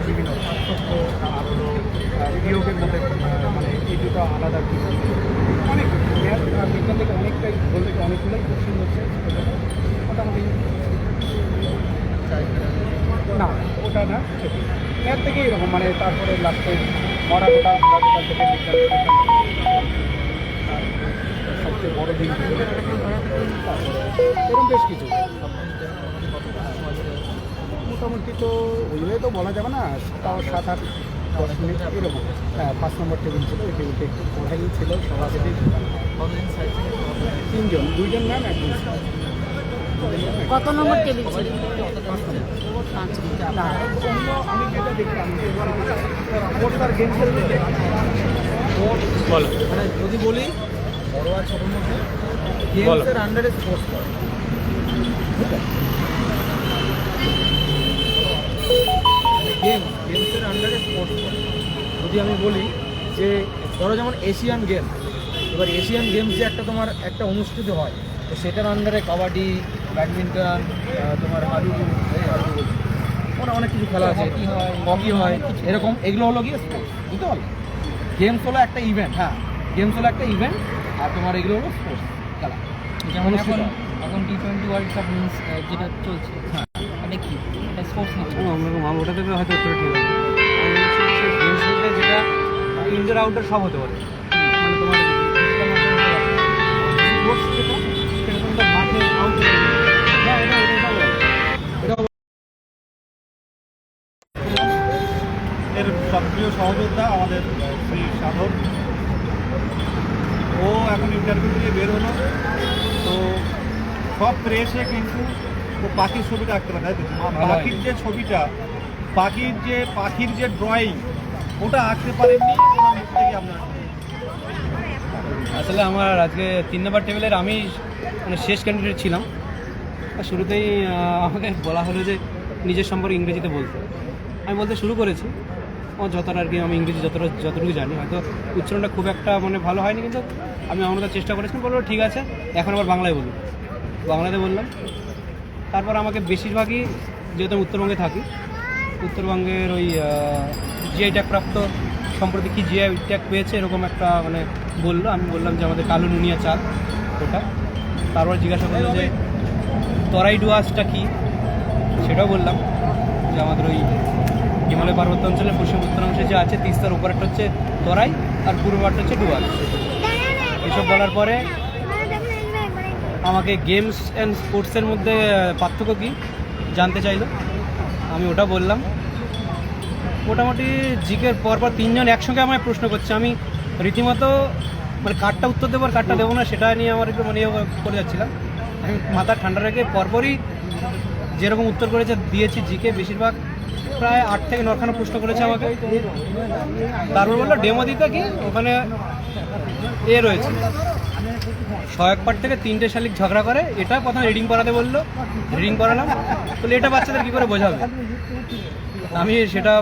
বিভিন্ন পার্থক্য আর হলো বিয়োগের মধ্যে মানে এই দুটো আলাদা কিছু অনেক ম্যাথ আর বিজ্ঞান থেকে অনেকটাই বলতে অনেকগুলোই কোশ্চেন হচ্ছে মোটামুটি না ওটা না ম্যাথ থেকে এরকম মানে তারপরে লাস্টে মরাটা থেকে বিজ্ঞান সবচেয়ে বড় দিন এরকম বেশ কিছু মোটামুটি তো ওইভাবে তো বলা যাবে না, তাও 7-8-10 মিনিট এরকম। হ্যাঁ 5 নম্বর টেবিল ছিল, ওই টেবিলটা একটু ওখানেই ছিল সভাপতি 3জন, 2জন ম্যাম 1জন। কত নম্বর টেবিল ছিল? 5 নম্বর। না আমি যেটা দেখলাম ওটার গেম খেলতে বলো মানে যদি বলি বড়োয়া ছোটোর মধ্যে গেমসের আন্ডারে স্পোর্টস করে গেমসের আন্ডারে স্পোর্টস করে। যদি আমি বলি যে ধরো যেমন এশিয়ান গেম, এবার এশিয়ান গেমস যে একটা তোমার একটা অনুষ্ঠিত হয় তো সেটার আন্ডারে কাবাডি, ব্যাডমিন্টন, তোমার হাডুডু, ওরা অনেক কিছু খেলা আছে, হকি হয় এরকম, এগুলো হলো গিয়ে স্পোর্টস। বুঝতে পারলো? গেমস হলো একটা ইভেন্ট, হ্যাঁ গেমস হলো একটা ইভেন্ট আর তোমার এগুলো হলো স্পোর্টস খেলা। যেমন এখন T20 ওয়ার্ল্ড কাপ যেটা চলছে, হ্যাঁ এটা কি এটা স্পোর্টস না? ওটা থেকে হয়তো উত্তর ঠিক আছে। গেমস বলতে যেটা ইনডোর আউটডোর সব হতে পারে, মানে তোমার স্পোর্টস যেটা সেটা তোমার মাঠে আউটডোর। হ্যাঁ এটা এর সক্রিয় সহযোদ্ধা আমাদের শ্রী সাধক, ও এখন ইন্টারভিউ দিয়ে বের হলো। তো সব প্রেসে কিন্তু ও পাখির ছবিটা আঁকতে পারে, তাই তো? পাখির যে ছবিটা, পাখির যে ড্রয়িং ওটা আঁকতে পারেননি, ওনার মুখ থেকে আপনার আসলে আমার আজকে 3 নম্বর টেবিলের আমি মানে শেষ ক্যান্ডিডেট ছিলাম। আর শুরুতেই আমাকে বলা হলো যে নিজের সম্পর্কে ইংরেজিতে বলতে। আমি বলতে শুরু করেছি, ও যতটা আর কি আমি ইংরেজি যতটুকু জানি, হয়তো উচ্চারণটা খুব একটা মানে ভালো হয়নি, কিন্তু আমি আমাদের চেষ্টা করেছিলাম। বললো ঠিক আছে, এখন আবার বাংলায় বলুন। বাংলাতে বললাম। তারপর আমাকে বেশিরভাগই, যেহেতু আমি উত্তরবঙ্গে থাকি, উত্তরবঙ্গের ওই জিআই ট্যাগ প্রাপ্ত সম্প্রতি কি জিআই ট্যাগ পেয়েছে এরকম একটা মানে বললো। আমি বললাম যে আমাদের কালো নুনিয়া চাল ওটা। তারপর জিজ্ঞাসা করলো যে তরাই ডুয়ার্সটা কী, সেটাও বললাম যে আমাদের ওই হিমালয় পার্বত্য অঞ্চলের পশ্চিম উত্তরাংশে যে আছে তিস্তার উপরেরটা হচ্ছে তরাই আর পূর্বটা হচ্ছে ডুয়ার্স। এসব বলার পরে আমাকে গেমস অ্যান্ড স্পোর্টসের মধ্যে পার্থক্য কী জানতে চাইলো, আমি ওটা বললাম। মোটামুটি জিকের পরপর 3জন একসঙ্গে আমায় প্রশ্ন করছে, আমি রীতিমতো মানে কার্ডটা উত্তর দেবো আর কার্ডটা দেবো না সেটা নিয়ে আমার একটু মানে করে যাচ্ছিলাম। আমি মাথা ঠান্ডা রেখে পরপরই যেরকম উত্তর করেছে দিয়েছি। জিকে বেশিরভাগ প্রায় 8 থেকে 9খানা প্রশ্ন করেছে আমাকে। তারপর বললো ডেমো দিতে, কি ওখানে রয়েছে সহায়ক পাঠ থেকে 3টে শালিক ঝগড়া করে, এটা প্রথমে রিডিং করাতে বললো, রিডিং করালাম। বলে এটা বাচ্চাদের কী করে বোঝাবে। আমি সেটা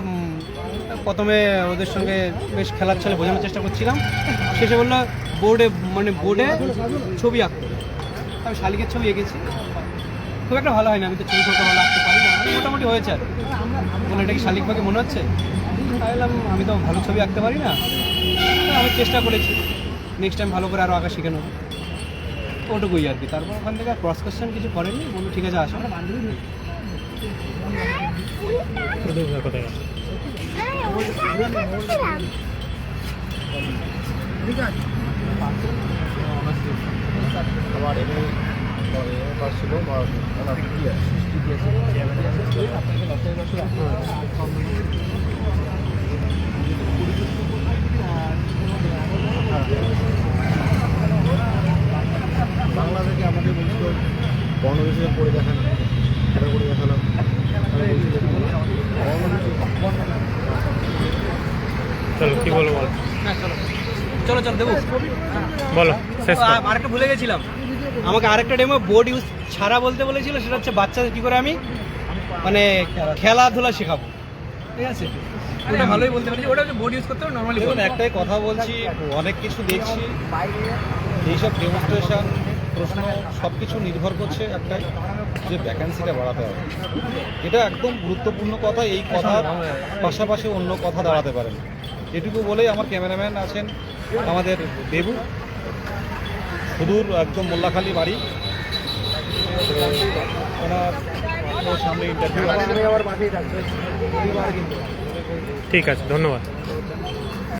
প্রথমে ওদের সঙ্গে বেশ খেলার ছলে বোঝানোর চেষ্টা করছিলাম। শেষে বললো বোর্ডে ছবি আঁকতে। আমি শালিকের ছবি এঁকেছি, খুব একটা ভালো হয় না, আমি তো ছবি করতে ভালো আঁকতে পারি না, মোটামুটি হয়েছে আর। বললো এটা কি শালিক পাখি মনে হচ্ছে? বললাম আমি তো ভালো ছবি আঁকতে পারি না, আমি চেষ্টা করেছি, নেক্সট টাইম ভালো করে আরও আঁকা শিখে নেবো, ওটুকুই আর কি। তারপর ওখান থেকে ক্রস কোয়েশ্চেন কিছু করেনি, বললো ঠিক আছে আসো। আবার ছিল বাংলা থেকে আমাদের বলছিল বর্ণবিষয়ে পড়ে দেখানো, এটা করে দেখালাম। চলো কি বলো বলো। হ্যাঁ চলো দেবো বলো। আরেকটা ভুলে গেছিলাম, আমাকে আরেকটা ডেমো বোর্ড ইউজ ছাড়া বলতে বলেছিল, সেটা হচ্ছে বাচ্চাদের কী করে আমি মানে খেলাধুলা শেখাবো। ঠিক আছে, ওটা ভালোই বলতে পারি, ওটা হচ্ছে বোর্ড ইউজ করতে হবে নর্মালি। একটাই কথা বলছি, অনেক কিছু দেখছি, এইসব ডেমনস্ট্রেশন প্রশ্ন সব কিছু নির্ভর করছে একটাই, যে ভ্যাকেন্সিটা বাড়াতে হবে। এটা একদম গুরুত্বপূর্ণ কথা, এই কথার পাশাপাশি অন্য কথা দাঁড়াতে পারেন। এটুকু বলেই আমার ক্যামেরাম্যান আছেন আমাদের দেবু, সুদূর একদম মোল্লাখালী বাড়ি, তো ওনার সামনে ইন্টারভিউ। ঠিক আছে, ধন্যবাদ।